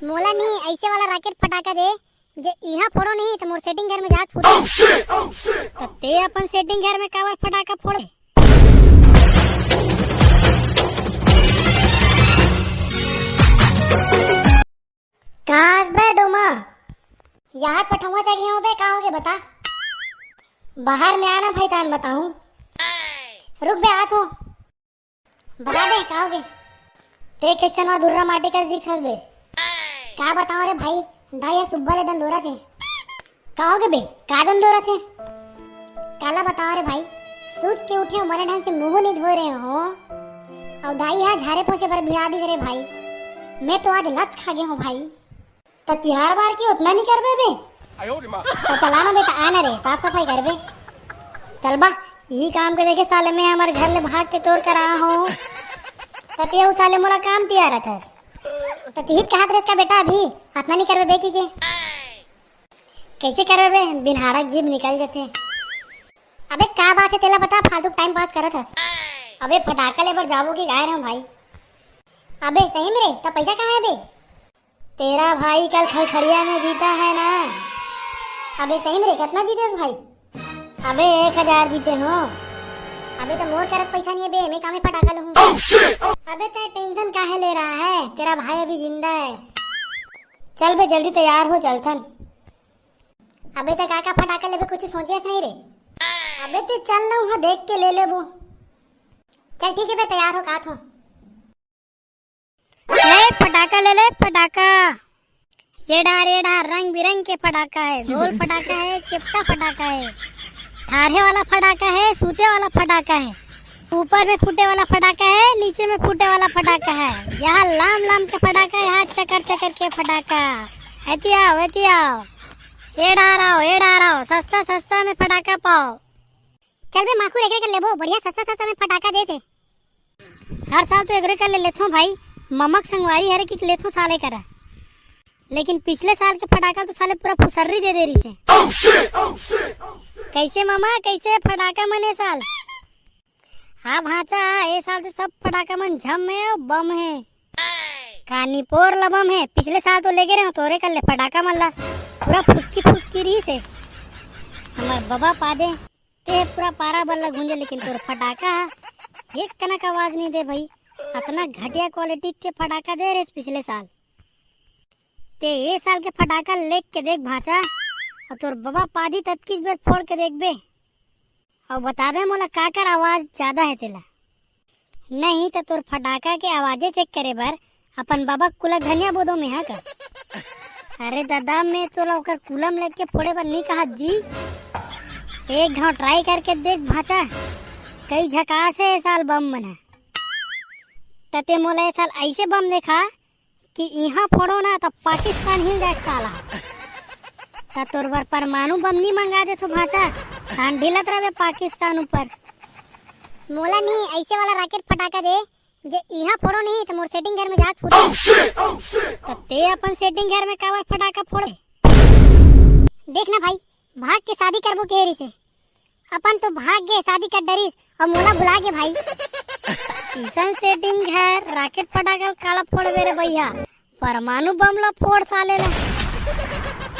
मोला नहीं ऐसे वाला रॉकेट फटाका दे जे इहा फोड़ो नहीं तो मोर सेटिंग घर में जाके फूटे। तो ते अपन सेटिंग घर में कावर फटाका फोड़े। काश बे डोमा याद पठवा चाहिए हो बे, कहाँ होगे बता। बाहर में आना भाई तान बताऊं। रुक बे आज हो बता दे कहाँ होगे। ते कैसे ना दुर्रा माटी का दिख बे का बताओ रे भाई। धाया सुब्बा ले दंदोरा थे कहाँ होगे बे का दंदोरा थे काला बताओ रे भाई। सूत के उठे हो मरे ढंग से मुंह नहीं धो रहे हो और दाई यहाँ झारे पोछे पर भिड़ा दी रे भाई। मैं तो आज लच खा गया हूँ भाई। तो तिहार बार की उतना नहीं कर बे तो चलाना बेटा आना रे साफ सफाई कर बे। चल बा यही काम के देखे साले में हमारे घर ले भाग के तोड़ कर आया हूँ। तो ते साले मोला काम तिया रहा था तो तिहित कहा ड्रेस का बेटा अभी अपना नहीं करवे बेकी के कैसे करवे बे बिन हाड़क जीभ निकल जाते। अबे क्या बात है तेला बता फालतू टाइम पास करत हस। अबे फटाका लेबर जाबो की गाय रहा हूँ भाई। अबे सही में रे तो पैसा कहाँ है बे। तेरा भाई कल खड़खड़िया में जीता है ना। अबे सही में रे कितना जीते उस भाई। अबे 1000 जीते हो। अबे तो मोर करत पैसा नहीं है बे मैं कामे फटाका लूँ। अबे ते टेंशन काहे ले रहा है तेरा भाई अभी जिंदा है। चल बे जल्दी तैयार हो चलथन। अबे ते काका फटाका लेबे कुछ सोचे नहीं रे। अबे ते चल ना वहाँ देख के ले ले वो। चल ठीक है बे तैयार हो काथ हो। ले फटाका ले ले फटाका। ये डार रंग बिरंग के फटाका है। गोल फटाका है चिपटा फटाका है ठाढ़े वाला फटाका है सूते वाला फटाका है ऊपर में फूटे वाला फटाका है नीचे में फूटे वाला फटाका है। यहाँ लाम लाम के फटाका है यहाँ चकर चकर के फटाका। ऐती आओ ये डाराओ सस्ता सस्ता में फटाका पाओ। चल बे माखू एग्रे कर लेबो बढ़िया सस्ता सस्ता में फटाका देते। हर साल तो एग्रे कर ले लेथो भाई। ममक संगवारी हरे की लेथो साले करा लेकिन पिछले साल के फटाका तो साले पूरा फुसर्री दे रही से। कैसे मामा कैसे फटाका मने साल। हाँ भाचा ये साल से सब फटाका मन झम है और बम है कानी पोर लबम है। पिछले साल तो लेके रहे तोरे कर ले फटाका मल्ला पूरा फुसकी रही से हमार बाबा पादे ते पूरा पारा बल्ला गूंजे लेकिन तोर फटाका एक कनक आवाज नहीं दे भाई। इतना घटिया क्वालिटी के फटाका दे रहे पिछले साल। ते ये साल के फटाका लेक के देख भाचा और तोर बाबा पादी तत्कीस बेर फोड़ के देख बे और बताबे मोला काकर आवाज ज्यादा है तेला। नहीं तो तोर फटाका के आवाजे चेक करे बर अपन बाबा कुला धनिया बोदो में हाँ कर। अरे दादा मैं तो ओकर कुलम लेके फोड़े बर नहीं कहा जी। एक घाव ट्राई करके देख भाचा कई झकास है साल बम मना। तते मोला साल ऐसे बम देखा कि यहाँ फोड़ो ना तो पाकिस्तान हिल जाए साला। ता तोर बर परमाणु बम नहीं मंगा दे तो भाचा धान ढिलत रहे पाकिस्तान ऊपर। मोला नहीं ऐसे वाला रॉकेट फटाका दे जे यहाँ फोड़ो नहीं तो मोर सेटिंग घर में जाके फूटे। तो ते अपन सेटिंग घर में कावर फटाका फोड़े। देखना भाई भाग के शादी करबो केहरी से। अपन तो भाग गए शादी कर डरीस और मोला भुला के भाई। ईसन सेटिंग घर रॉकेट फटाका काला फोड़ बेरे भैया परमाणु बम ला फोड़ साले ला।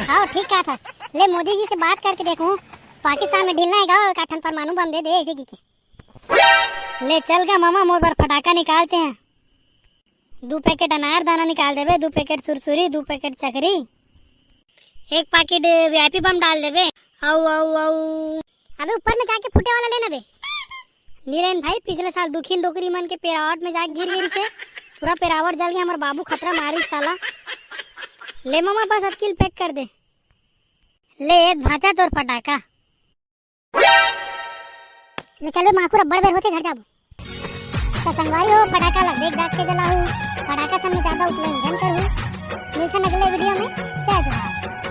हाँ ठीक कहा था। ले मोदी जी से बात करके देखो पाकिस्तान में ढीलना है गाँव काठन परमाणु बम दे दे ऐसे की के। ले चल गा मामा मोर पर फटाका निकालते हैं। 2 पैकेट अनार दाना निकाल देवे 2 पैकेट सुरसुरी 2 पैकेट चकरी 1 पैकेट वीआईपी बम डाल देवे। औ अबे ऊपर में जाके फूटे वाला लेना बे। नीरेन भाई पिछले साल दुखी डोकरी मन के पेरावट में जाके गिर गिरी से पूरा पेरावट जल गया। हमारे बाबू खतरा मारी साला। ले मामा बस अब किल पैक कर दे। ले भाचा तोर फटाका। ले चल माखू रब्बड़ बेर होते घर जाबो। तो संगवारी हो फटाका लग देख जाग के जलाऊ फटाका सब में ज्यादा उतला इंजन करू। मिलते अगले वीडियो में। जय जोहार।